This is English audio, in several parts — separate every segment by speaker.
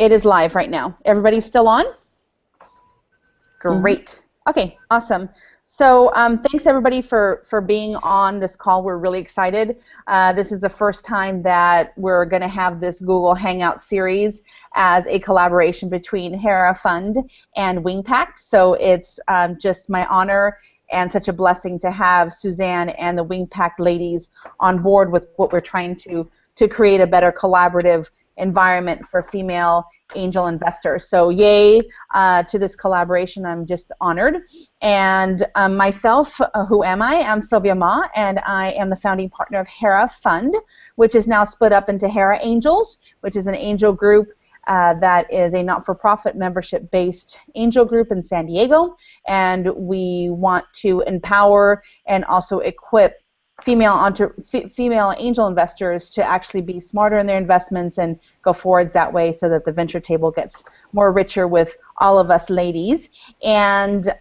Speaker 1: It is live right now. Everybody's still on? Great.
Speaker 2: Mm-hmm.
Speaker 1: Okay, awesome. So thanks everybody for being on this call. We're really excited. This is the first time that we're going to have this Google Hangout series as a collaboration between Hera Fund and WingPact. So it's just my honor and such a blessing to have Suzanne and the WingPact ladies on board with what we're trying to create a better collaborative environment for female angel investors. So yay to this collaboration. I'm just honored. And myself, who am I? I'm Sylvia Ma, and I am the founding partner of Hera Fund, which is now split up into Hera Angels, which is an angel group that is a not-for-profit membership-based angel group in San Diego. And we want to empower and also equip female angel investors to actually be smarter in their investments and go forwards that way, so that the venture table gets more richer with all of us ladies. And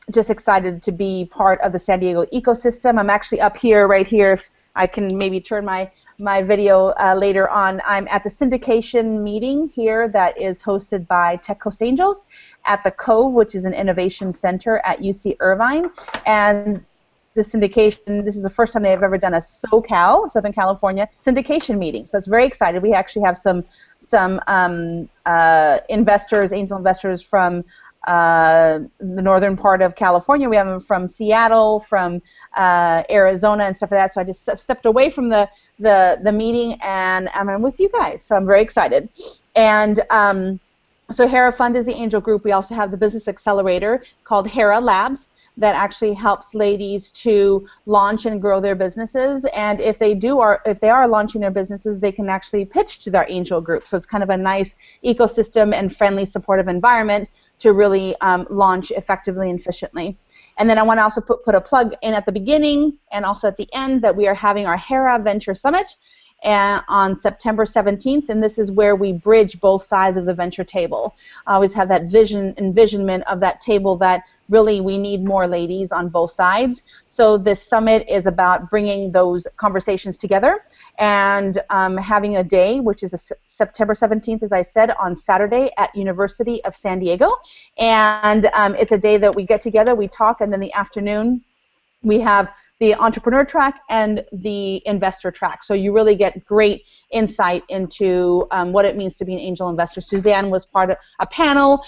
Speaker 1: just excited to be part of the San Diego ecosystem. I'm actually up here, right here. If I can maybe turn my video later on. I'm at the syndication meeting here that is hosted by Tech Coast Angels at the Cove, which is an innovation center at UC Irvine. And the syndication, this is the first time they've ever done a SoCal, Southern California, syndication meeting. So it's very excited. We actually have some investors, angel investors from the northern part of California. We have them from Seattle, from Arizona, and stuff like that. So I just stepped away from the meeting, and I'm with you guys. So I'm very excited. And so Hera Fund is the angel group. We also have the business accelerator called Hera Labs, that actually helps ladies to launch and grow their businesses. And if they are launching their businesses, they can actually pitch to their angel group. So it's kind of a nice ecosystem and friendly, supportive environment to really launch effectively and efficiently. And then I want to also put a plug in at the beginning and also at the end that we are having our Hera Venture Summit on September 17th, and this is where we bridge both sides of the venture table. I always have that envisionment of that table that really we need more ladies on both sides. So this summit is about bringing those conversations together and having a day, which is September 17th, as I said, on Saturday at University of San Diego. And it's a day that we get together, we talk, and then the afternoon we have the entrepreneur track and the investor track. So you really get great insight into what it means to be an angel investor. Suzanne was part of a panel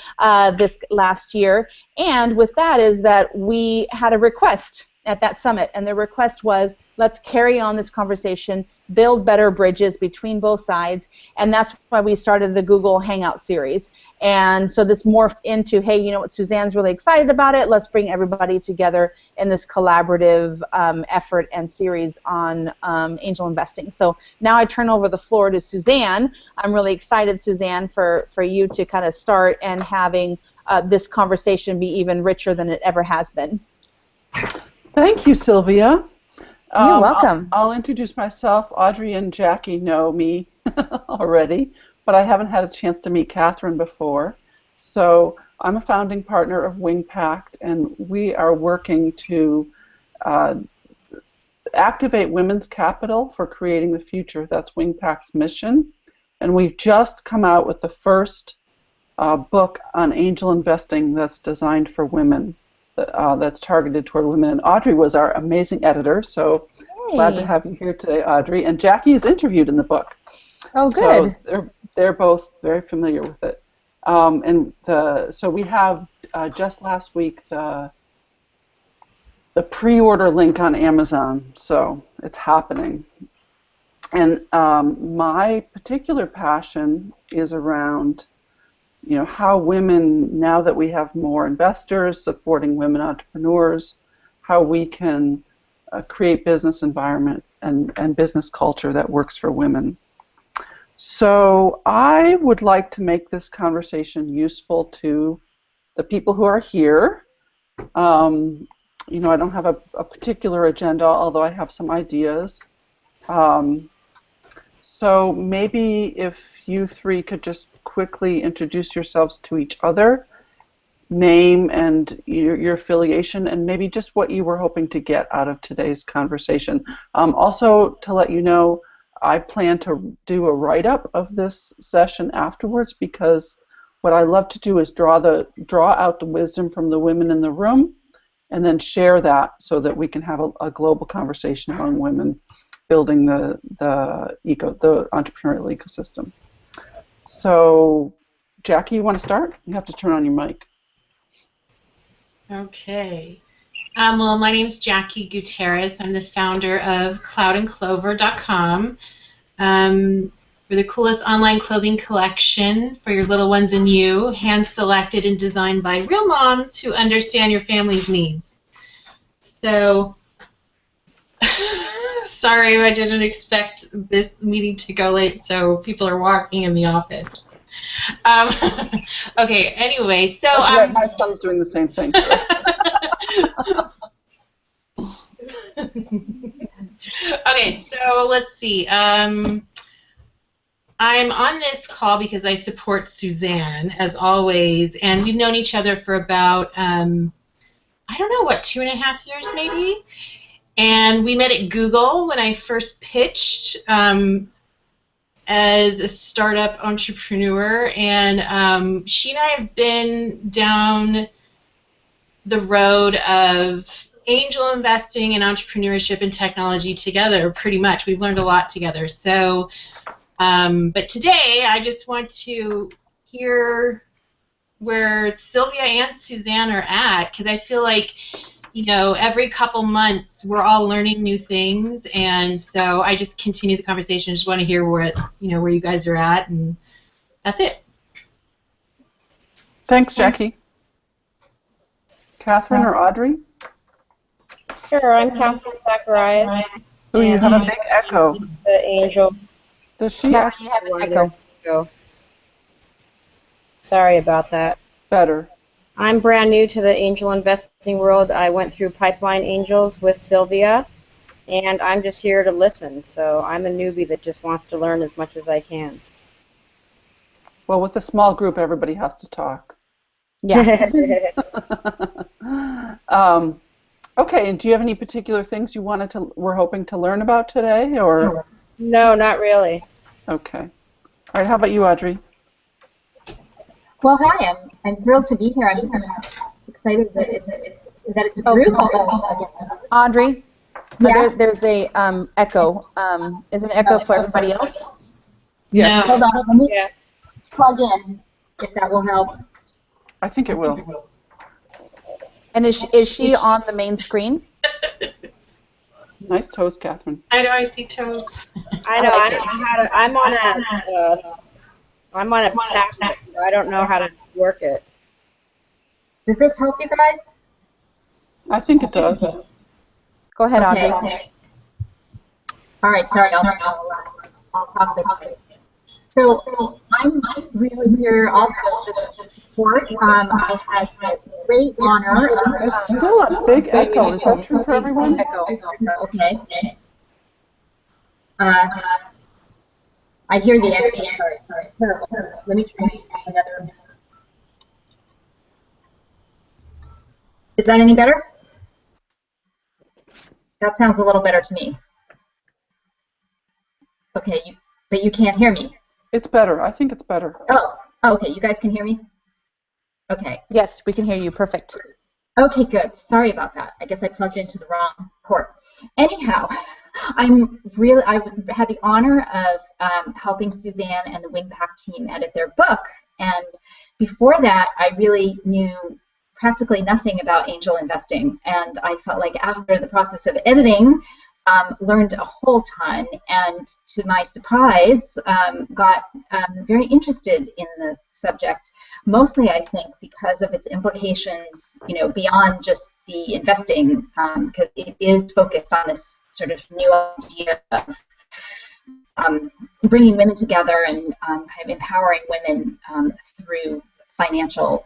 Speaker 1: this last year, and with that is that we had a request at that summit, and the request was, let's carry on this conversation, build better bridges between both sides, and that's why we started the Google Hangout series. And so this morphed into, hey, you know what, Suzanne's really excited about it, let's bring everybody together in this collaborative effort and series on angel investing. So now I turn over the floor to Suzanne. I'm really excited, Suzanne, for you to kind of start and having this conversation be even richer than it ever has been.
Speaker 2: Thank you, Sylvia.
Speaker 1: You're welcome.
Speaker 2: I'll introduce myself. Audrey and Jackie know me already, but I haven't had a chance to meet Catherine before. So I'm a founding partner of WingPact, and we are working to activate women's capital for creating the future. That's WingPact's mission. And we've just come out with the first book on angel investing that's designed for women. That's targeted toward women. And Audrey was our amazing editor, so glad to have you here today, Audrey. And Jackie is interviewed in the book.
Speaker 1: Oh, good.
Speaker 2: So they're both very familiar with it. So we have just last week the pre-order link on Amazon, so it's happening. And my particular passion is around how women, now that we have more investors supporting women entrepreneurs, how we can create business environment and business culture that works for women. So I would like to make this conversation useful to the people who are here. I don't have a particular agenda, although I have some ideas. So maybe if you three could just quickly introduce yourselves to each other, name and your affiliation, and maybe just what you were hoping to get out of today's conversation. Also, to let you know, I plan to do a write-up of this session afterwards, because what I love to do is draw out the wisdom from the women in the room and then share that so that we can have a global conversation among women building the entrepreneurial ecosystem. So, Jackie, you want to start? You have to turn on your mic.
Speaker 3: Okay. Well, my name is Jackie Gutierrez. I'm the founder of cloudandclover.com. We're the coolest online clothing collection for your little ones and you, hand-selected and designed by real moms who understand your family's needs. So, sorry, I didn't expect this meeting to go late, so people are walking in the office. Okay, anyway, so...
Speaker 2: That's right, my son's doing the same thing. So.
Speaker 3: Okay, so let's see. I'm on this call because I support Suzanne, as always, and we've known each other for about, I don't know, what, 2.5 years maybe? And we met at Google when I first pitched as a startup entrepreneur, and she and I have been down the road of angel investing and entrepreneurship and technology together, pretty much. We've learned a lot together. So, but today I just want to hear where Sylvia and Suzanne are at, because I feel like, you know, every couple months we're all learning new things, and so I just continue the conversation. I just want to hear where you guys are at, and that's it.
Speaker 2: Thanks, Jackie. Catherine or Audrey?
Speaker 4: Sure, I'm Catherine Zacharias.
Speaker 2: Oh, you have a big echo.
Speaker 4: The angel.
Speaker 2: Does she?
Speaker 1: Catherine, you have an echo.
Speaker 4: Go. Sorry about that.
Speaker 2: Better.
Speaker 4: I'm brand new to the angel investing world. I went through Pipeline Angels with Sylvia, and I'm just here to listen. So I'm a newbie that just wants to learn as much as I can.
Speaker 2: Well, with a small group, everybody has to talk.
Speaker 1: Yeah.
Speaker 2: Okay, and do you have any particular things you were hoping to learn about today, or?
Speaker 4: No, not really.
Speaker 2: Okay. All right, how about you, Audrey?
Speaker 5: Well, hi, I'm thrilled to be here. I'm excited that it's a group. I guess.
Speaker 1: Audrey?
Speaker 5: Yeah.
Speaker 1: There's a echo. Is an echo for everybody else?
Speaker 2: Yes.
Speaker 3: No.
Speaker 5: Hold on, let me
Speaker 4: Yes.
Speaker 5: plug in, if that will help.
Speaker 2: I think it will.
Speaker 1: And is she on the main screen?
Speaker 2: Nice toast, Catherine.
Speaker 3: I know, I see toes.
Speaker 4: I know. I don't know how to. I'm on a tablet, so I don't know how to work it.
Speaker 5: Does this help you guys?
Speaker 2: I think it does.
Speaker 1: Go ahead,
Speaker 5: Okay.
Speaker 1: Audrey.
Speaker 5: Okay. All right. Sorry. I'll talk this way. So I'm really here also just to support. I had the great honor of.
Speaker 2: It's still a big echo. Is that true for everyone?
Speaker 1: Echo.
Speaker 5: Okay. I hear the echo. Sorry. Terrible. Let me try another. Is that any better? That sounds a little better to me. Okay, but you can't hear me.
Speaker 2: It's better. I think it's better.
Speaker 5: Oh, okay. You guys can hear me? Okay.
Speaker 1: Yes, we can hear you. Perfect.
Speaker 5: Okay, good. Sorry about that. I guess I plugged into the wrong port. Anyhow, I've had the honor of helping Suzanne and the WingPack team edit their book. And before that, I really knew practically nothing about angel investing. And I felt like after the process of editing, learned a whole ton, and to my surprise, got very interested in the subject, mostly I think because of its implications, beyond just the investing, because it is focused on this sort of new idea of bringing women together and kind of empowering women through financial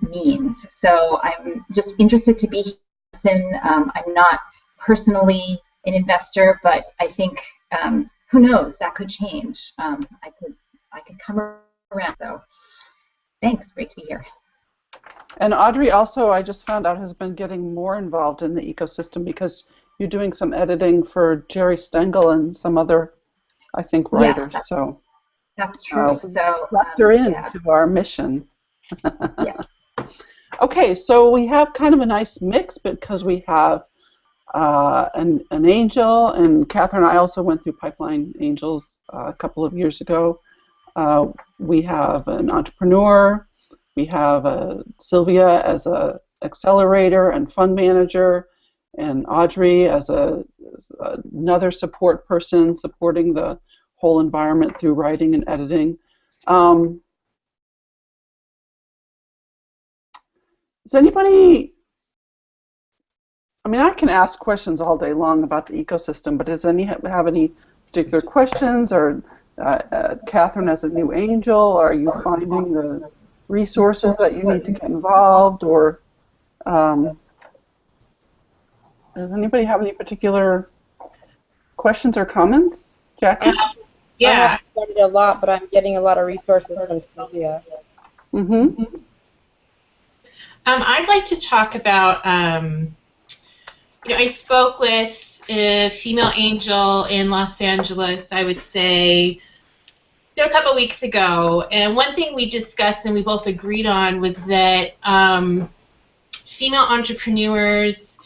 Speaker 5: means. So I'm just interested to be here. I'm not personally an investor, but I think who knows, that could change. I could come around. So thanks, great to be here.
Speaker 2: And Audrey also, I just found out, has been getting more involved in the ecosystem because you're doing some editing for Jerry Stengel and some other I think,
Speaker 5: Yes,
Speaker 2: writer. So
Speaker 5: that's true. So
Speaker 2: left her
Speaker 5: yeah.
Speaker 2: into our mission.
Speaker 5: Yeah.
Speaker 2: Okay, so we have kind of a nice mix because we have an angel, and Catherine and I also went through Pipeline Angels a couple of years ago. We have an entrepreneur. We have Sylvia as a accelerator and fund manager, and Audrey as another support person supporting the whole environment through writing and editing. Does anybody, I mean, I can ask questions all day long about the ecosystem, but does anyone have any particular questions? Or Catherine as a new angel, are you finding the resources that you need to get involved? Or does anybody have any particular questions or comments? Jackie?
Speaker 3: Yeah.
Speaker 4: I haven't studied a lot, but I'm getting a lot of resources from Sylvia.
Speaker 2: Mm-hmm.
Speaker 3: I'd like to talk about, I spoke with a female angel in Los Angeles, I would say, a couple of weeks ago, and one thing we discussed and we both agreed on was that female entrepreneurs,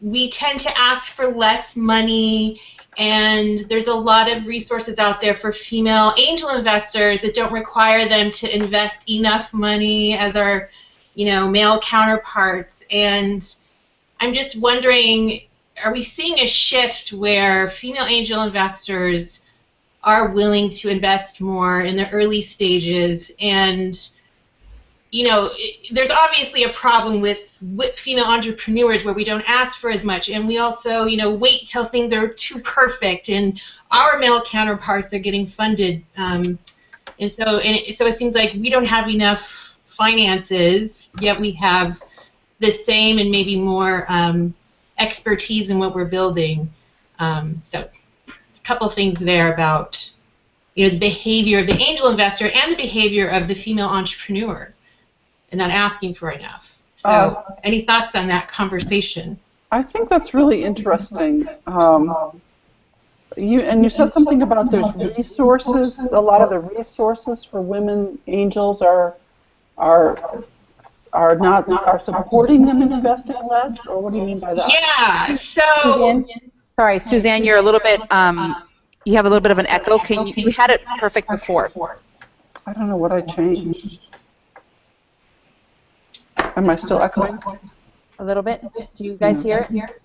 Speaker 3: we tend to ask for less money, and there's a lot of resources out there for female angel investors that don't require them to invest enough money as our, male counterparts. And I'm just wondering, are we seeing a shift where female angel investors are willing to invest more in the early stages? And there's obviously a problem with female entrepreneurs where we don't ask for as much, and we also, wait till things are too perfect, and our male counterparts are getting funded, and so it seems like we don't have enough finances, yet we have the same and maybe more expertise in what we're building. So a couple things there about the behavior of the angel investor and the behavior of the female entrepreneur, and not asking for enough. So, any thoughts on that conversation?
Speaker 2: I think that's really interesting. You said something about there's resources. A lot of the resources for women angels are supporting them in investing less, or what do you mean by that?
Speaker 3: Yeah. So.
Speaker 1: Suzanne, you're a little bit. You have a little bit of an echo. You had it perfect before.
Speaker 2: I don't know what I changed. Am I still echoing?
Speaker 1: A little bit. Do you guys hear it?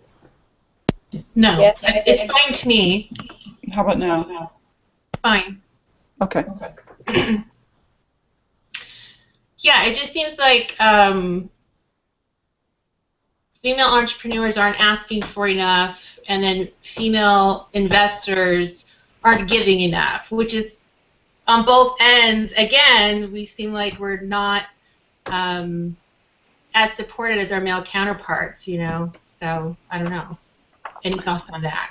Speaker 3: No,
Speaker 4: Yes.
Speaker 3: it's fine to me.
Speaker 2: How about now?
Speaker 3: Fine.
Speaker 2: Okay.
Speaker 3: Yeah, it just seems like female entrepreneurs aren't asking for enough, and then female investors aren't giving enough, which is on both ends. Again, we seem like we're not as supported as our male counterparts, So I don't know. Any thoughts on that?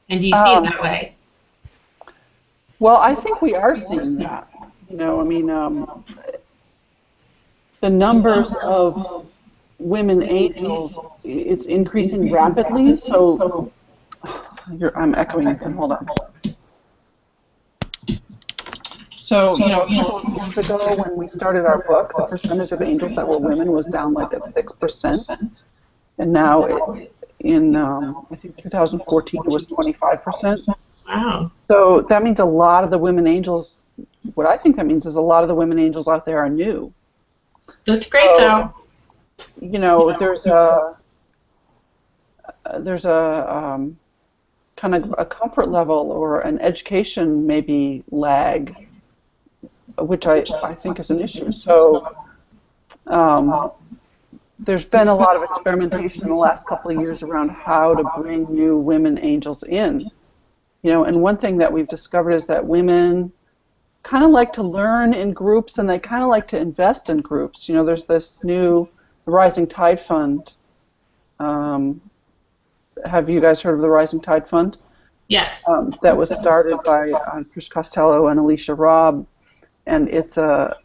Speaker 3: And do you see it that way?
Speaker 2: Well, I think we are seeing that. The numbers of women angels, it's increasing rapidly. So I'm echoing again. Hold on. So, years ago when we started our book, the percentage of angels that were women was down like at 6%. And now in, I think, 2014, it was 25%.
Speaker 3: Wow.
Speaker 2: So that means a lot of the women angels, what I think that means is a lot of the women angels out there are new.
Speaker 3: That's great, though.
Speaker 2: There's a kind of a comfort level or an education maybe lag, which I think is an issue. So there's been a lot of experimentation in the last couple of years around how to bring new women angels in. And one thing that we've discovered is that women kind of like to learn in groups, and they kind of like to invest in groups. There's this new Rising Tide Fund. Have you guys heard of the Rising Tide Fund?
Speaker 3: Yes.
Speaker 2: That was started by Trish Costello and Alicia Robb, and it's a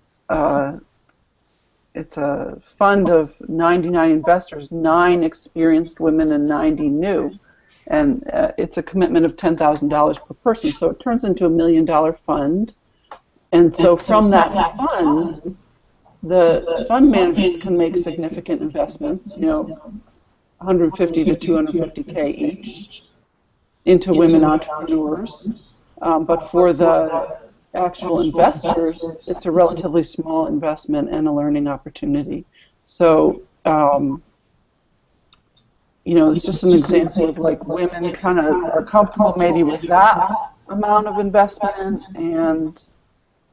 Speaker 2: fund of 99 investors, 9 experienced women and 90 new. and it's a commitment of $10,000 per person. So it turns into $1 million fund, and so from that fund, the fund managers can make significant investments, 150 to 250K each, into women entrepreneurs. But for the actual investors, it's a relatively small investment and a learning opportunity. So, it's just an example of like women kind of are comfortable maybe with that amount of investment and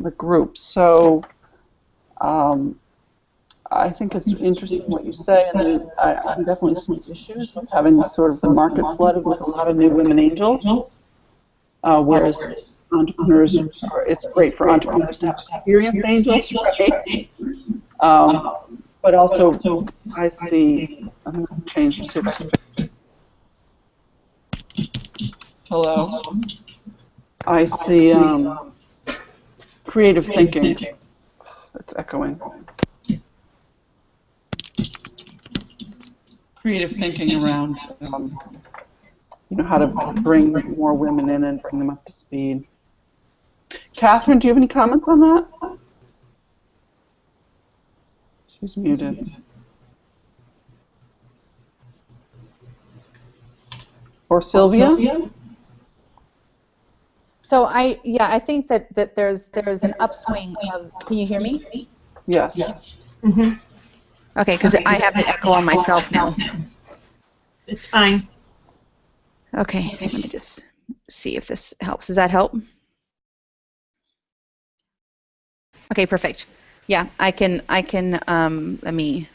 Speaker 2: the group. So I think it's interesting what you say, and I'm definitely some issues with having sort of the market flooded with a lot of new women angels, whereas entrepreneurs, it's great for entrepreneurs to have experienced angels, right? But also, I see, I'm going to change to see if I can fix it. Hello? I see creative thinking. It's echoing. Creative thinking around, how to bring more women in and bring them up to speed. Catherine, do you have any comments on that? She's muted. Or Sylvia?
Speaker 1: So I think that there's an upswing of. Can you hear me?
Speaker 2: Yes.
Speaker 3: Mm-hmm.
Speaker 1: Okay, because I have the echo on myself now.
Speaker 3: It's fine.
Speaker 1: Okay, let me just see if this helps. Does that help? Okay, perfect. Yeah, I can. Let me.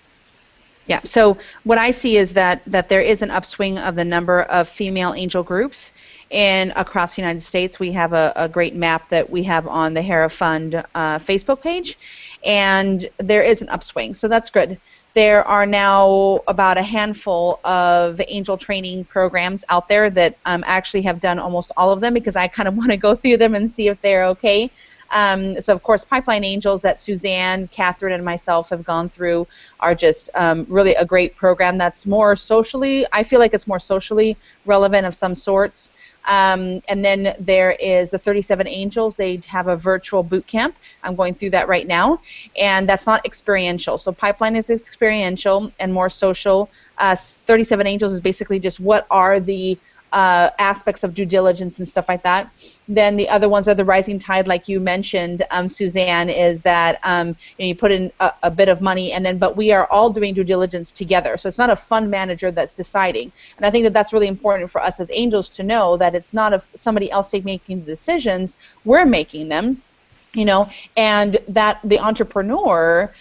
Speaker 1: Yeah. So what I see is that there is an upswing of the number of female angel groups, and across the United States, we have a great map that we have on the Hera Fund Facebook page, and there is an upswing. So that's good. There are now about a handful of angel training programs out there that actually have done almost all of them, because I kind of want to go through them and see if they're okay. So, of course, Pipeline Angels that Suzanne, Catherine, and myself have gone through are just really a great program that's more socially, I feel like it's more socially relevant of some sorts. And then there is the 37 Angels. They have a virtual boot camp. I'm going through that right now, and that's not experiential. So Pipeline is experiential and more social. 37 Angels is basically just what are the aspects of due diligence and stuff like that. Then the other ones are the Rising Tide, like you mentioned, Suzanne, is that you put in a bit of money, and then but we are all doing due diligence together. So it's not a fund manager that's deciding. And I think that that's really important for us as angels to know that it's not somebody else making the decisions. We're making them, and that the entrepreneur.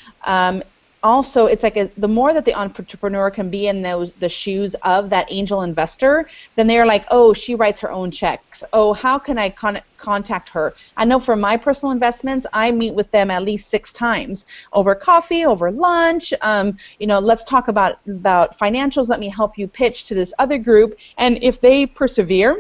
Speaker 1: Also, it's like the more that the entrepreneur can be in the shoes of that angel investor, then they're like, oh, she writes her own checks. Oh, how can I contact her? I know for my personal investments, I meet with them at least 6 times over coffee, over lunch. Let's talk about financials. Let me help you pitch to this other group. And if they persevere,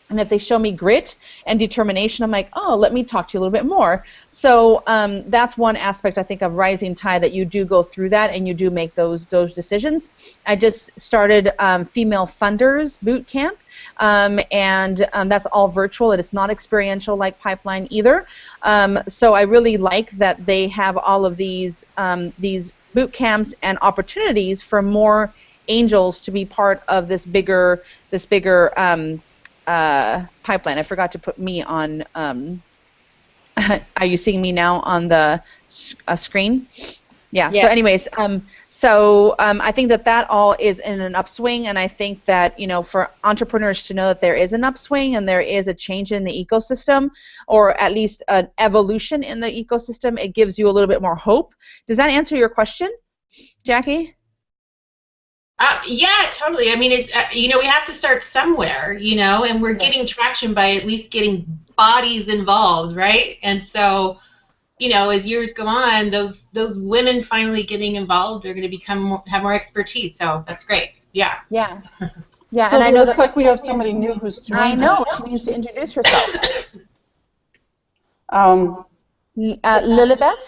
Speaker 1: and if they show me grit and determination, I'm like, oh, let me talk to you a little bit more. So that's one aspect, I think, of Rising Tide, that you do go through that and you do make those decisions. I just started Female Funders Boot Camp, and that's all virtual. It is not experiential like Pipeline either. So I really like that they have all of these boot camps and opportunities for more angels to be part of this bigger Pipeline. I forgot to put me on. Are you seeing me now on the screen? Yeah. So anyways, I think that all is in an upswing, and I think that for entrepreneurs to know that there is an upswing and there is a change in the ecosystem, or at least an evolution in the ecosystem, it gives you a little bit more hope. Does that answer your question, Jackie?
Speaker 3: Yeah, totally. I mean, we have to start somewhere, and we're getting traction by at least getting bodies involved, right? And so, as years go on, those women finally getting involved are going to have more expertise. So that's great. Yeah.
Speaker 1: Yeah. Yeah.
Speaker 2: So
Speaker 1: and I know
Speaker 2: it looks like we have somebody new who's joined us.
Speaker 1: She needs to introduce herself.
Speaker 2: Lilibeth?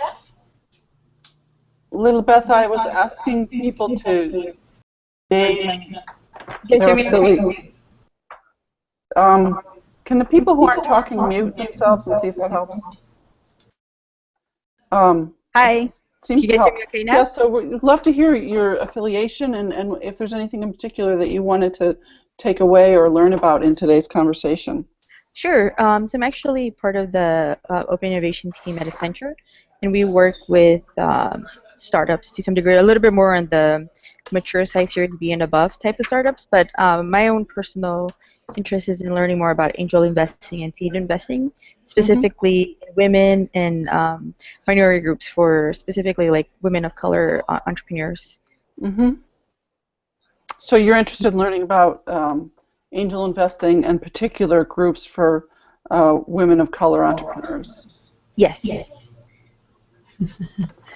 Speaker 2: Lilibeth, I was asking people to.
Speaker 4: Please hear me okay?
Speaker 2: Can the people who aren't talking mute themselves and see if that helps?
Speaker 6: Hi. Can
Speaker 2: Seems
Speaker 6: you
Speaker 2: to
Speaker 6: guys hear
Speaker 2: help.
Speaker 6: me okay now?
Speaker 2: Yeah, so we'd love to hear your affiliation and if there's anything in particular that you wanted to take away or learn about in today's conversation.
Speaker 6: Sure. So I'm actually part of the Open Innovation team at Accenture, and we work with startups to some degree, a little bit more on the mature side, Series B and above type of startups. But my own personal interest is in learning more about angel investing and seed investing, specifically in women and minority groups, for specifically like women of color entrepreneurs.
Speaker 2: So you're interested in learning about angel investing and particular groups for women of color entrepreneurs.
Speaker 6: Yes.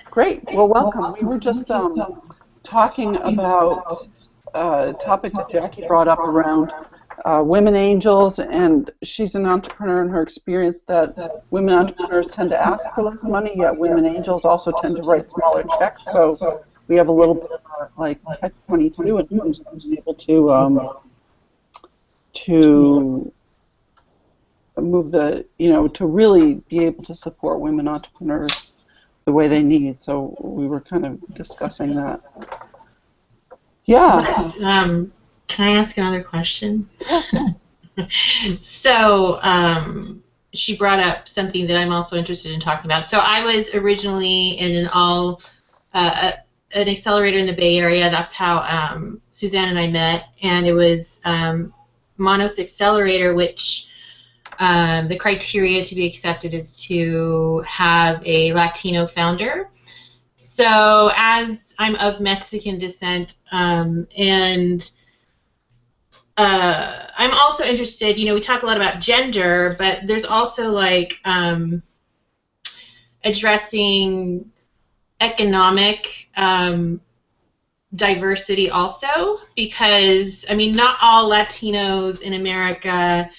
Speaker 2: Great. Well, welcome. We were just talking about a topic that Jackie brought up around women angels, and she's an entrepreneur in her experience that women entrepreneurs tend to ask for less money, yet women angels also tend to write smaller checks. So we have a little bit of a, like catch-22 in terms of being able to move the, to really be able to support women entrepreneurs the way they need. So we were kind of discussing that. Yeah.
Speaker 3: Can I ask another question?
Speaker 2: Yes.
Speaker 3: So she brought up something that I'm also interested in talking about. So I was originally in an accelerator in the Bay Area. That's how Suzanne and I met, and it was Monos Accelerator, which the criteria to be accepted is to have a Latino founder. So as I'm of Mexican descent, and I'm also interested, we talk a lot about gender, but there's also like addressing economic diversity also, because, not all Latinos in America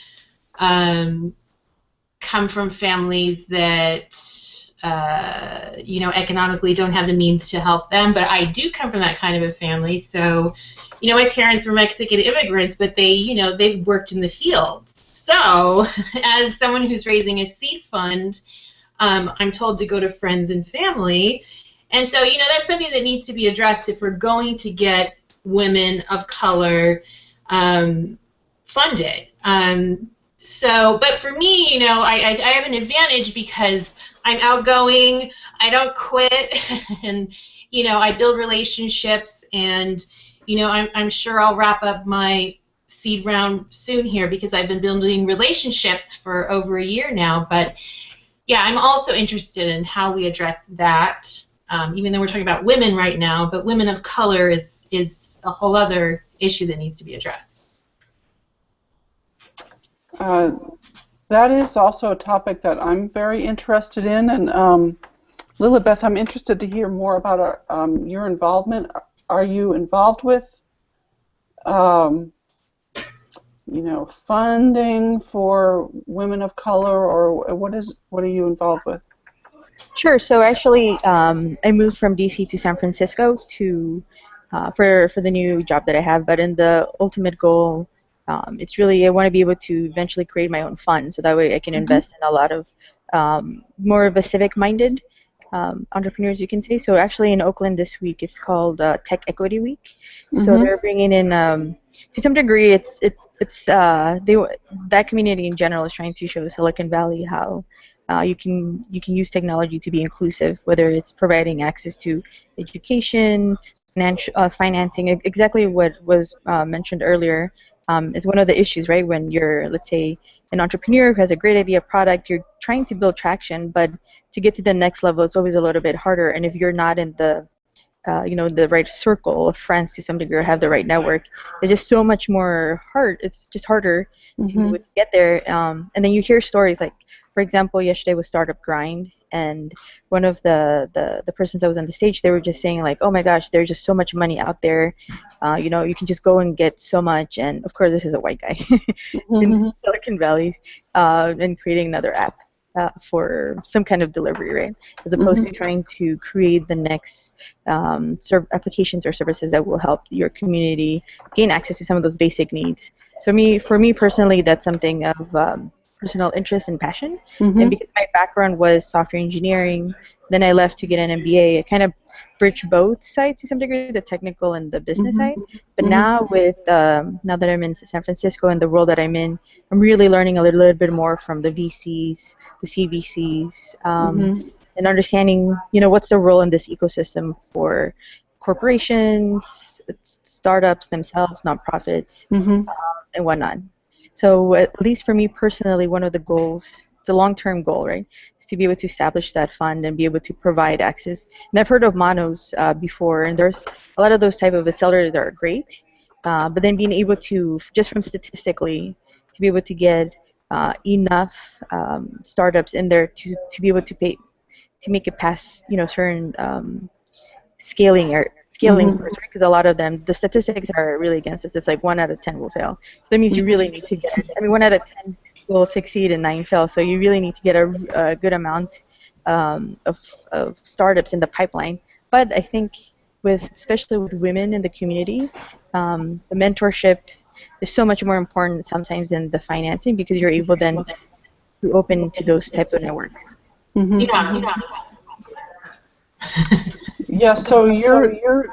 Speaker 3: come from families that, economically don't have the means to help them, but I do come from that kind of a family, so my parents were Mexican immigrants, but they've worked in the fields. So, as someone who's raising a seed fund, I'm told to go to friends and family. And so, that's something that needs to be addressed if we're going to get women of color funded. But for me, I have an advantage because I'm outgoing, I don't quit, and, I build relationships, and I'm sure I'll wrap up my seed round soon here because I've been building relationships for over a year now. But yeah, I'm also interested in how we address that, even though we're talking about women right now, but women of color is a whole other issue that needs to be addressed.
Speaker 2: That is also a topic that I'm very interested in, and Lilibeth, I'm interested to hear more about your involvement. Are you involved with, funding for women of color, or what are you involved with?
Speaker 6: Sure. So actually, I moved from DC to San Francisco to for the new job that I have. But in the ultimate goal, it's really I want to be able to eventually create my own fund, so that way I can invest in a lot of more of a civic-minded entrepreneurs, you can say. So actually, in Oakland this week, it's called Tech Equity Week. So they're bringing in, to some degree, that community in general is trying to show Silicon Valley how you can use technology to be inclusive, whether it's providing access to education, financing. Exactly what was mentioned earlier is one of the issues, right? When you're, let's say, an entrepreneur who has a great idea product, you're trying to build traction, but to get to the next level, it's always a little bit harder. And if you're not in the the right circle of friends to some degree, or have the right network, it's just so much more hard. It's just harder to get there. And then you hear stories like, for example, yesterday was Startup Grind, and one of the persons that was on the stage, they were just saying like, oh my gosh, there's just so much money out there. You can just go and get so much. And of course, this is a white guy in Silicon Valley, and creating another app for some kind of delivery, right? As opposed to trying to create the next applications or services that will help your community gain access to some of those basic needs. For me personally, that's something of personal interest and passion.
Speaker 2: Mm-hmm.
Speaker 6: And because my background was software engineering, then I left to get an MBA. I kind of bridge both sides to some degree, the technical and the business
Speaker 2: Mm-hmm.
Speaker 6: side. But
Speaker 2: Mm-hmm.
Speaker 6: now now that I'm in San Francisco and the role that I'm in, I'm really learning a little bit more from the VCs, the CVCs,
Speaker 2: Mm-hmm.
Speaker 6: and understanding, what's the role in this ecosystem for corporations, startups themselves, nonprofits,
Speaker 2: Mm-hmm.
Speaker 6: and whatnot. So at least for me personally, one of the goals, the long-term goal, right, is to be able to establish that fund and be able to provide access. And I've heard of Monos before, and there's a lot of those type of accelerators that are great, but then being able to, just from statistically, to be able to get enough startups in there to be able to pay, to make it past, certain scaling
Speaker 2: Mm-hmm.
Speaker 6: course, right? Because a lot of them, the statistics are really against it. It's like 1 out of 10 will fail. So that means you really need to get, 1 out of 10 will succeed and 9 fail. So you really need to get a good amount of startups in the pipeline. But I think especially with women in the community, the mentorship is so much more important sometimes than the financing, because you're able then to open to those type of networks.
Speaker 2: Mm-hmm.
Speaker 3: Yeah.
Speaker 2: Yeah, so you're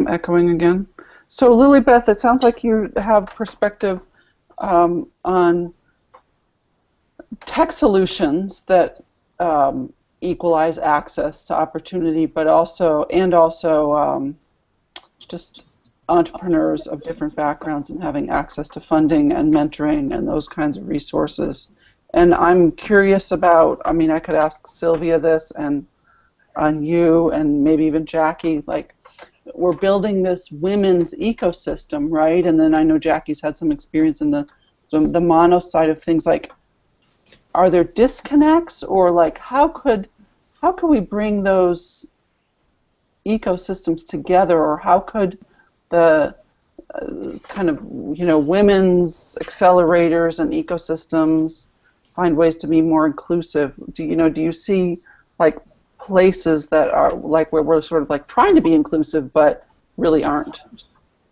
Speaker 2: echoing again. So Lilybeth, it sounds like you have perspective on tech solutions that equalize access to opportunity, but also just entrepreneurs of different backgrounds and having access to funding and mentoring and those kinds of resources. And I'm curious about, I could ask Sylvia this and on you and maybe even Jackie, like, we're building this women's ecosystem, right? And then I know Jackie's had some experience in the mono side of things. Like, are there disconnects, or like how could we bring those ecosystems together, or how could the kind of women's accelerators and ecosystems find ways to be more inclusive? Do you see like places that are like where we're sort of like trying to be inclusive but really aren't?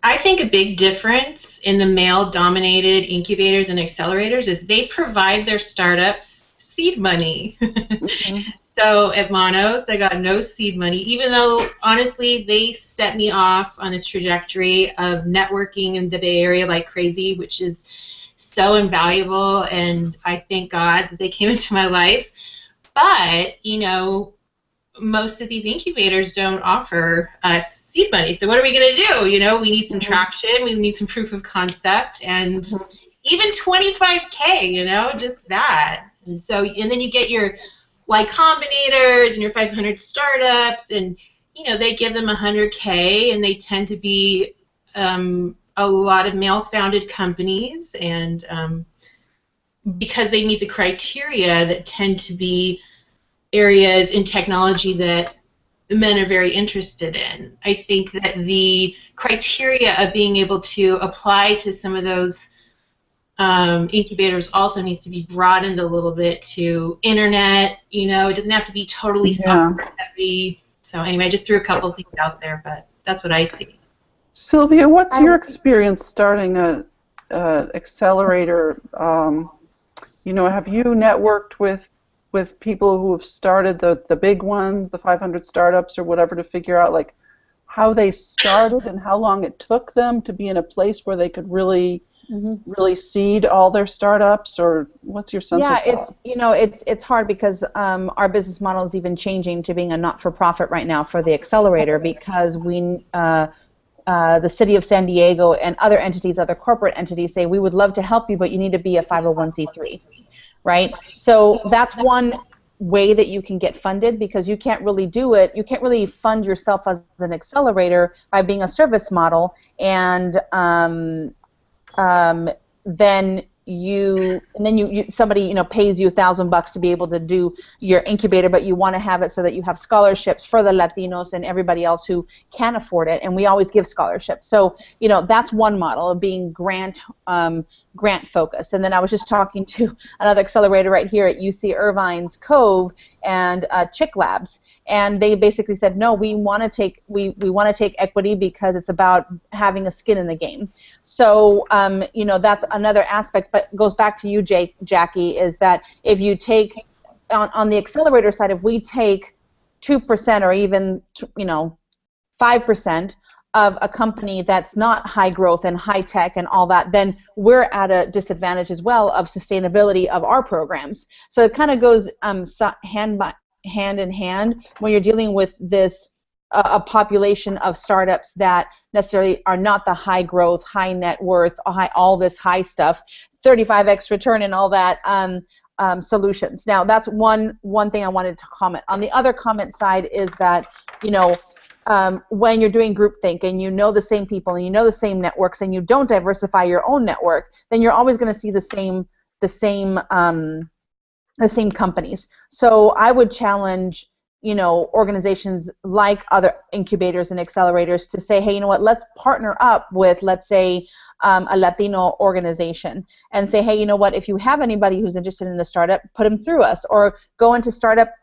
Speaker 3: I think a big difference in the male-dominated incubators and accelerators is they provide their startups seed money.
Speaker 2: Mm-hmm.
Speaker 3: So at Monos, I got no seed money, even though, honestly, they set me off on this trajectory of networking in the Bay Area like crazy, which is so invaluable, and I thank God that they came into my life. But, most of these incubators don't offer us seed money. So what are we going to do? We need some traction. We need some proof of concept, and even 25K, just that. And then you get your Y Combinators and your 500 startups, and they give them 100K, and they tend to be a lot of male-founded companies, and because they meet the criteria that tend to be areas in technology that men are very interested in. I think that the criteria of being able to apply to some of those incubators also needs to be broadened a little bit to internet. It doesn't have to be totally software heavy. So anyway, I just threw a couple things out there, but that's what I see.
Speaker 2: Sylvia, what's your experience starting a accelerator? Have you networked with people who have started the big ones, the 500 startups or whatever, to figure out like how they started and how long it took them to be in a place where they could really seed all their startups? Or what's your sense of that?
Speaker 1: It's hard because our business model is even changing to being a not-for-profit right now for the accelerator, because the city of San Diego and other entities, other corporate entities, say we would love to help you, but you need to be a 501c3. Right? So that's one way that you can get funded, because you can't really do it. You can't really fund yourself as an accelerator by being a service model, and then somebody pays you $1,000 to be able to do your incubator, but you want to have it so that you have scholarships for the Latinos and everybody else who can afford it, and we always give scholarships. So that's one model of being grant grant focused. And then I was just talking to another accelerator right here at UC Irvine's Cove and Chick Labs, and they basically said, no, we want to take equity because it's about having a skin in the game. So you know, that's another aspect, but goes back to you, Jackie, is that if you take on the accelerator side, if we take 2% or even 5% of a company that's not high growth and high tech and all that, then we're at a disadvantage as well of sustainability of our programs. So it kind of goes hand in hand when you're dealing with this a population of startups that necessarily are not the high growth, high net worth, all this high stuff, 35x return and all that solutions. Now that's one thing I wanted to comment. On the other comment side is that, you know, when you're doing groupthink and you know the same people and you know the same networks and you don't diversify your own network, then you're always going to see the same companies. So I would challenge, you know, organizations like other incubators and accelerators to say, hey, you know what, let's partner up with, let's say, a Latino organization and say, hey, you know what, if you have anybody who's interested in the startup, put them through us, or go into startup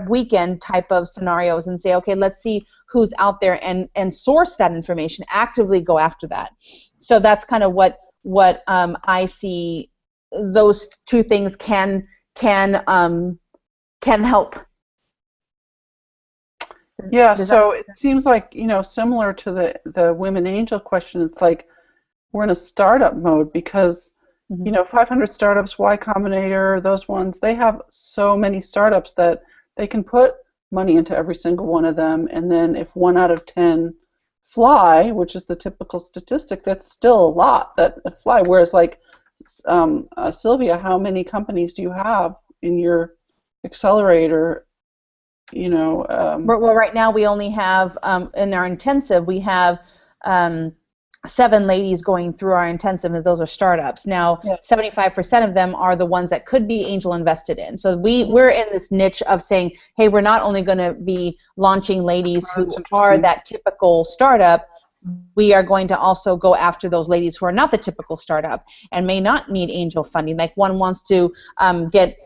Speaker 1: weekend type of scenarios and say, okay, let's see who's out there and source that information, actively go after that. So that's kind of what I see. Those two things can help.
Speaker 2: Yeah, so it seems like, you know, similar to the Women Angel question, it's like we're in a startup mode because, you know, 500 startups, Y Combinator, those ones, they have so many startups that they can put money into every single one of them, and then if 1 out of 10 fly, which is the typical statistic, that's still a lot that fly. Whereas, like, Sylvia, how many companies do you have in your accelerator? You know,
Speaker 1: well, right now we only have in our intensive we have 7 ladies going through our intensive, and those are startups. Now, 75% of them are the ones that could be angel invested in. So we're in this niche of saying, hey, we're not only going to be launching ladies who are that typical startup, we are going to also go after those ladies who are not the typical startup and may not need angel funding. Like one wants to get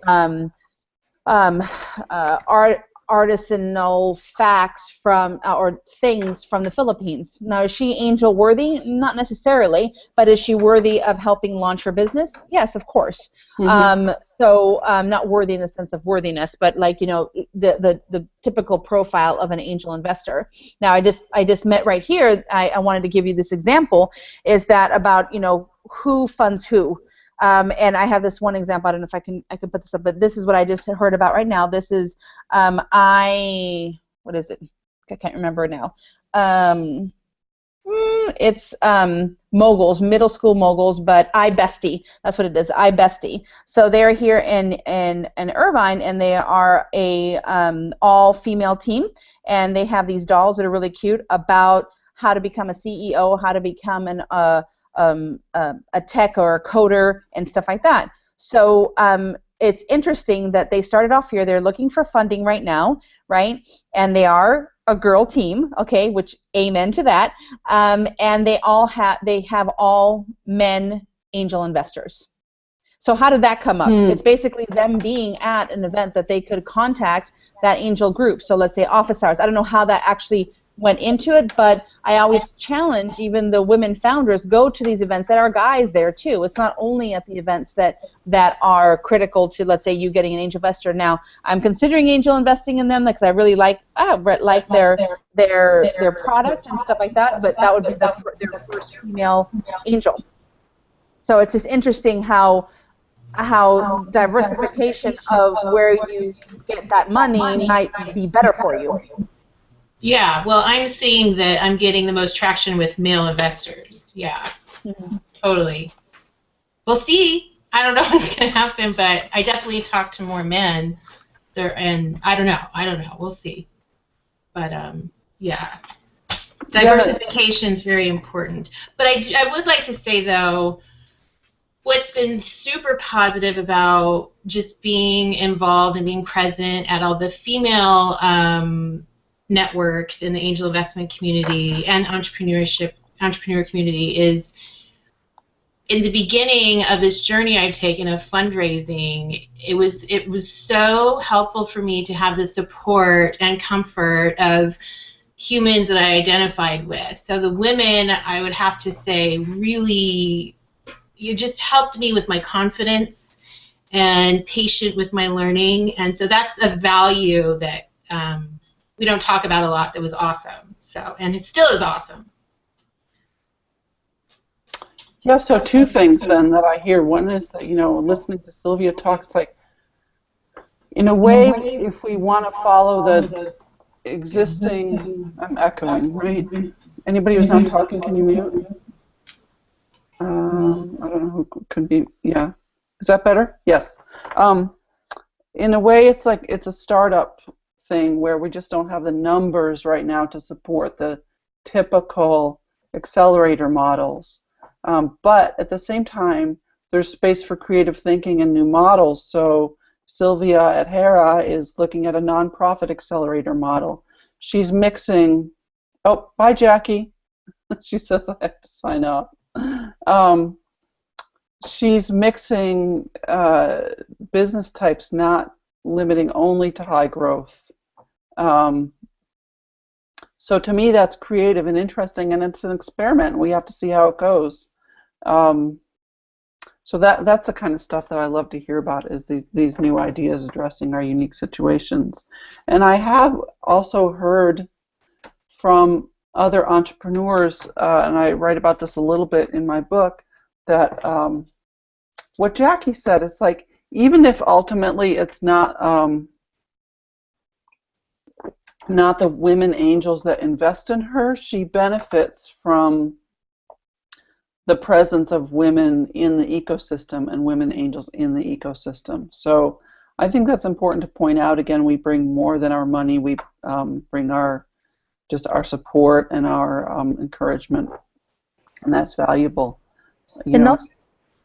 Speaker 1: artisanal facts from or things from the Philippines. Now, is she angel worthy? Not necessarily, but is she worthy of helping launch her business? Yes, of course. So not worthy in the sense of worthiness, but like, you know, the typical profile of an angel investor. Now, I just met right here. I wanted to give you this example. Is that about, you know, who funds who? And I have this one example. I don't know if I can put this up, but this is what I just heard about right now. This is what is it? I can't remember now. It's moguls, middle school moguls, but iBestie. That's what it is, iBestie. So they're here in Irvine, and they are a all-female team, and they have these dolls that are really cute about how to become a CEO, how to become a tech or a coder and stuff like that. So it's interesting that they started off here. They're looking for funding right now, right? And they are a girl team, okay, which amen to that. And they have all men angel investors. So how did that come up? It's basically them being at an event that they could contact that angel group. So let's say office hours. I don't know how that actually went into it, but I always challenge even the women founders, go to these events. There are guys there too. It's not only at the events that are critical to, let's say, you getting an angel investor. Now, I'm considering angel investing in them because I really like their product and stuff like that, but that would be their first female angel. So it's just interesting how diversification of where you get that money might be better for you.
Speaker 3: Yeah, well, I'm seeing that I'm getting the most traction with male investors. Yeah, totally. We'll see. I don't know what's going to happen, but I definitely talk to more men there, and I don't know. We'll see. But, yeah, diversification is very important. But I would like to say, though, what's been super positive about just being involved and being present at all the female networks in the angel investment community and entrepreneur community is in the beginning of this journey I've taken of fundraising, it was so helpful for me to have the support and comfort of humans that I identified with. So the women, I would have to say, really, you just helped me with my confidence and patient with my learning. And so that's a value that we don't talk about a lot that was awesome. So, and it still is awesome.
Speaker 2: Yeah, so two things then that I hear. One is that, listening to Sylvia talk, it's like, in a way, if we want to follow the existing, I'm echoing, right? Anybody who's not talking, can you mute? I don't know who could be, yeah. Is that better? Yes. In a way, it's like it's a startup thing where we just don't have the numbers right now to support the typical accelerator models. But at the same time, there's space for creative thinking and new models. So Sylvia at Hera is looking at a nonprofit accelerator model. She's mixing, oh, bye Jackie. She says I have to sign up. She's mixing business types, not limiting only to high growth. So to me, that's creative and interesting, and it's an experiment. We have to see how it goes. So that's the kind of stuff that I love to hear about, is these new ideas addressing our unique situations. And I have also heard from other entrepreneurs, and I write about this a little bit in my book, that what Jackie said is like, even if ultimately it's not the women angels that invest in her, she benefits from the presence of women in the ecosystem and women angels in the ecosystem. So I think that's important to point out. Again, we bring more than our money. We bring our support and our encouragement, and that's valuable.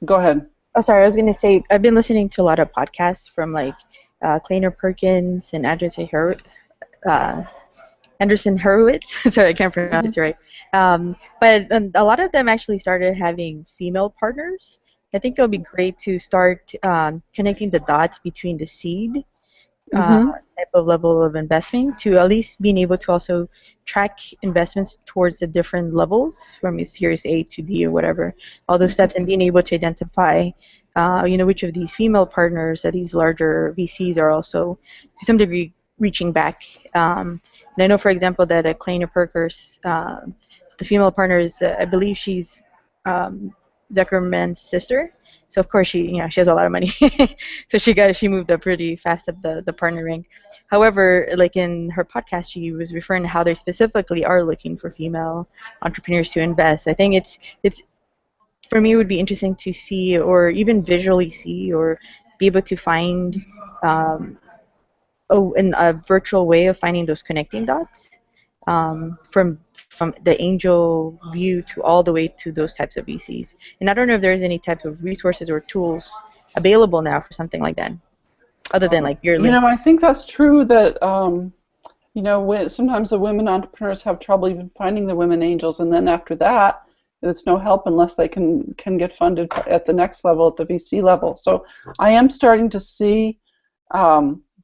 Speaker 2: Go ahead.
Speaker 6: Oh, sorry, I was going to say, I've been listening to a lot of podcasts from like Kleiner Perkins and Anderson Horowitz. Sorry, I can't pronounce it right. But a lot of them actually started having female partners. I think it would be great to start connecting the dots between the seed type of level of investment to at least being able to also track investments towards the different levels from a Series A to D or whatever, all those steps, and being able to identify which of these female partners or these larger VCs are also to some degree reaching back. And I know, for example, that at Kleiner Perkins, the female partner is, I believe she's Zuckerman's sister. So of course she has a lot of money, so she moved up pretty fast up the partner rank. However, like in her podcast, she was referring to how they specifically are looking for female entrepreneurs to invest. I think it's for me, it would be interesting to see, or even visually see, or be able to find in a virtual way of finding those connecting dots from the angel view to all the way to those types of VCs. And I don't know if there's any type of resources or tools available now for something like that, other than like your link.
Speaker 2: I think that's true that sometimes the women entrepreneurs have trouble even finding the women angels, and then after that, it's no help unless they can get funded at the next level, at the VC level. So I am starting to see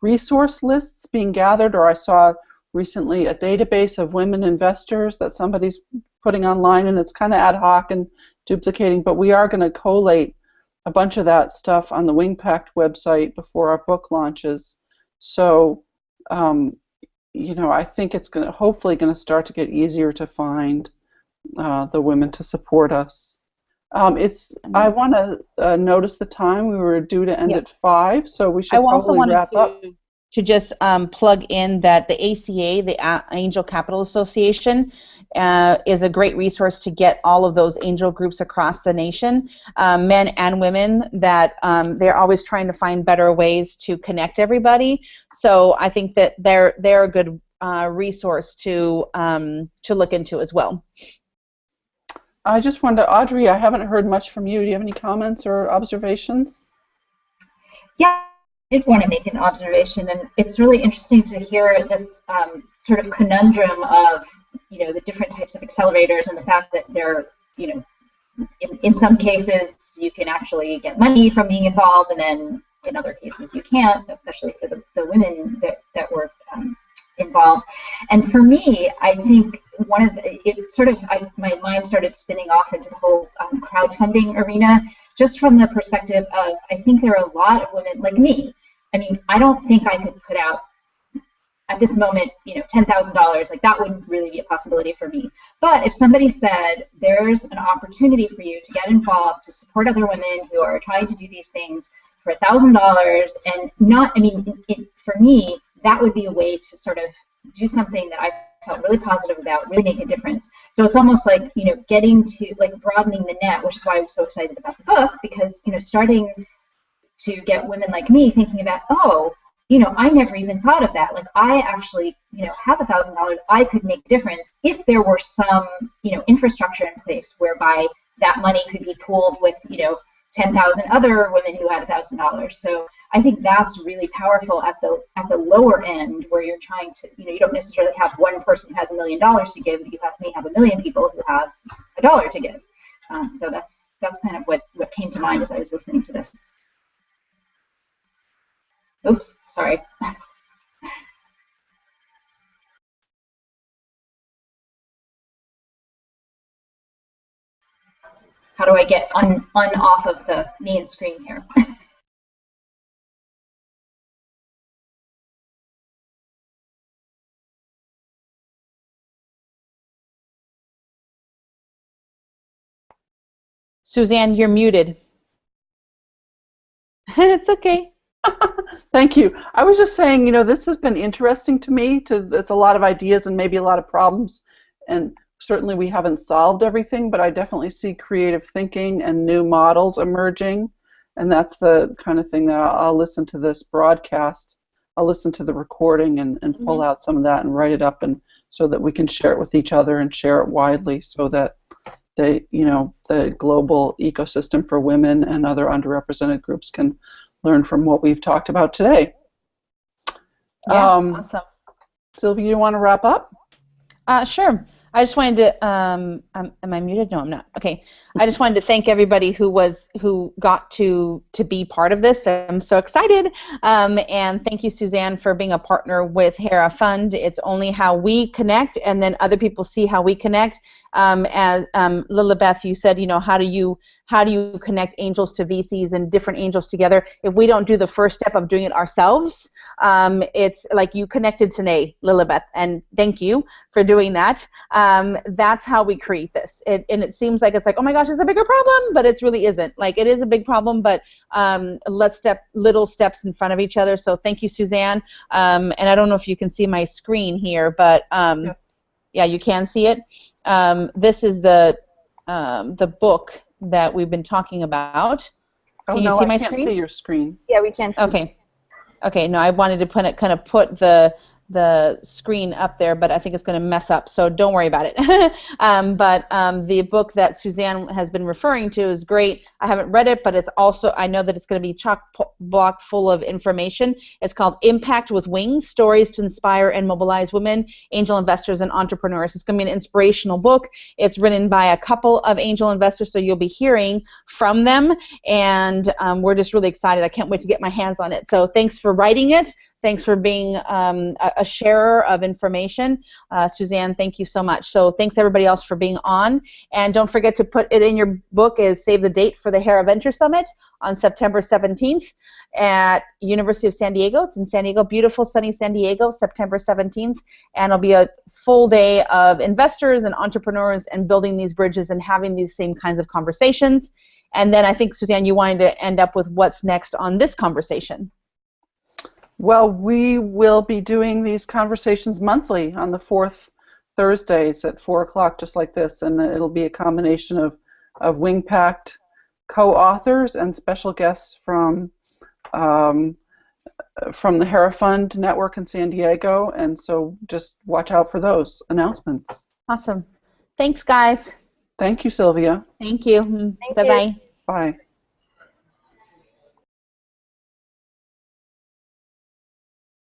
Speaker 2: resource lists being gathered, or I saw recently a database of women investors that somebody's putting online, and it's kind of ad hoc and duplicating, but we are going to collate a bunch of that stuff on the WingPact website before our book launches. So I think it's hopefully going to start to get easier to find the women to support us. I want to notice the time. We were due to end at 5, so we should probably wrap up.
Speaker 1: To just plug in that the ACA, the Angel Capital Association, is a great resource to get all of those angel groups across the nation, men and women, that they're always trying to find better ways to connect everybody. So I think that they're a good resource to look into as well.
Speaker 2: I just wonder, Audrey, I haven't heard much from you. Do you have any comments or observations?
Speaker 5: Yeah. I did want to make an observation, and it's really interesting to hear this sort of conundrum of the different types of accelerators, and the fact that they're in some cases, you can actually get money from being involved, and then in other cases you can't, especially for the women that were involved. And for me, I think one of my mind started spinning off into the whole crowdfunding arena, just from the perspective of, I think there are a lot of women like me. I mean, I don't think I could put out at this moment, $10,000, like that wouldn't really be a possibility for me. But if somebody said, there's an opportunity for you to get involved, to support other women who are trying to do these things for $1,000, and not, I mean, for me, that would be a way to sort of do something that I felt really positive about, really make a difference. So it's almost like, getting to, like, broadening the net, which is why I was so excited about the book, because, starting to get women like me thinking about, I never even thought of that. Like, I actually, have $1,000. I could make a difference if there were some, infrastructure in place whereby that money could be pooled with, 10,000 other women who had $1,000. So I think that's really powerful at the lower end, where you're trying to, you don't necessarily have one person who has $1 million to give, but you may have 1 million people who have $1 to give. So that's kind of what came to mind as I was listening to this. Oops, sorry. How do I get on off of the main screen here?
Speaker 1: Suzanne, you're muted. It's okay.
Speaker 2: Thank you. I was just saying, this has been interesting to me. It's a lot of ideas and maybe a lot of problems, and certainly we haven't solved everything, but I definitely see creative thinking and new models emerging, and that's the kind of thing that I'll listen to this broadcast. I'll listen to the recording and pull out some of that and write it up, and so that we can share it with each other and share it widely, so that the global ecosystem for women and other underrepresented groups can learn from what we've talked about today.
Speaker 1: Yeah, awesome.
Speaker 2: Sylvia, you want to wrap up?
Speaker 1: Sure. I just wanted to. Am I muted? No, I'm not. Okay. I just wanted to thank everybody who got to be part of this. I'm so excited. And thank you, Suzanne, for being a partner with Hera Fund. It's only how we connect, and then other people see how we connect. As Lilibeth, you said, how do you connect angels to VCs and different angels together? If we don't do the first step of doing it ourselves, it's like you connected today, Lilibeth, and thank you for doing that. That's how we create this. And it seems like it's like, oh my gosh, it's a bigger problem, but it really isn't. Like, it is a big problem, but let's step little steps in front of each other. So thank you, Suzanne. And I don't know if you can see my screen here, but yeah, you can see it. This is the book that we've been talking about. Can you see my screen?
Speaker 2: I can't see your screen.
Speaker 4: Yeah, we can.
Speaker 1: Okay. Okay. No, I wanted to kind of put the screen up there, but I think it's going to mess up, so don't worry about it. But the book that Suzanne has been referring to is great. I haven't read it, but it's also, I know that it's going to be chock-block full of information. It's called Impact with Wings, Stories to Inspire and Mobilize Women, Angel Investors, and Entrepreneurs. It's going to be an inspirational book. It's written by a couple of angel investors, so you'll be hearing from them, and we're just really excited. I can't wait to get my hands on it. So thanks for writing it. Thanks for being a sharer of information. Suzanne, thank you so much. So thanks everybody else for being on. And don't forget to put it in your book, is save the date for the Hera Venture Summit on September 17th at University of San Diego. It's in San Diego, beautiful sunny San Diego, September 17th. And it'll be a full day of investors and entrepreneurs and building these bridges and having these same kinds of conversations. And then I think, Suzanne, you wanted to end up with what's next on this conversation.
Speaker 2: Well, we will be doing these conversations monthly on the fourth Thursdays at 4 o'clock, just like this, and it'll be a combination of WingPact co-authors and special guests from the Hera Fund Network in San Diego, and so just watch out for those announcements.
Speaker 1: Awesome. Thanks, guys.
Speaker 2: Thank you, Sylvia.
Speaker 1: Thank you. Bye-bye.
Speaker 2: Bye.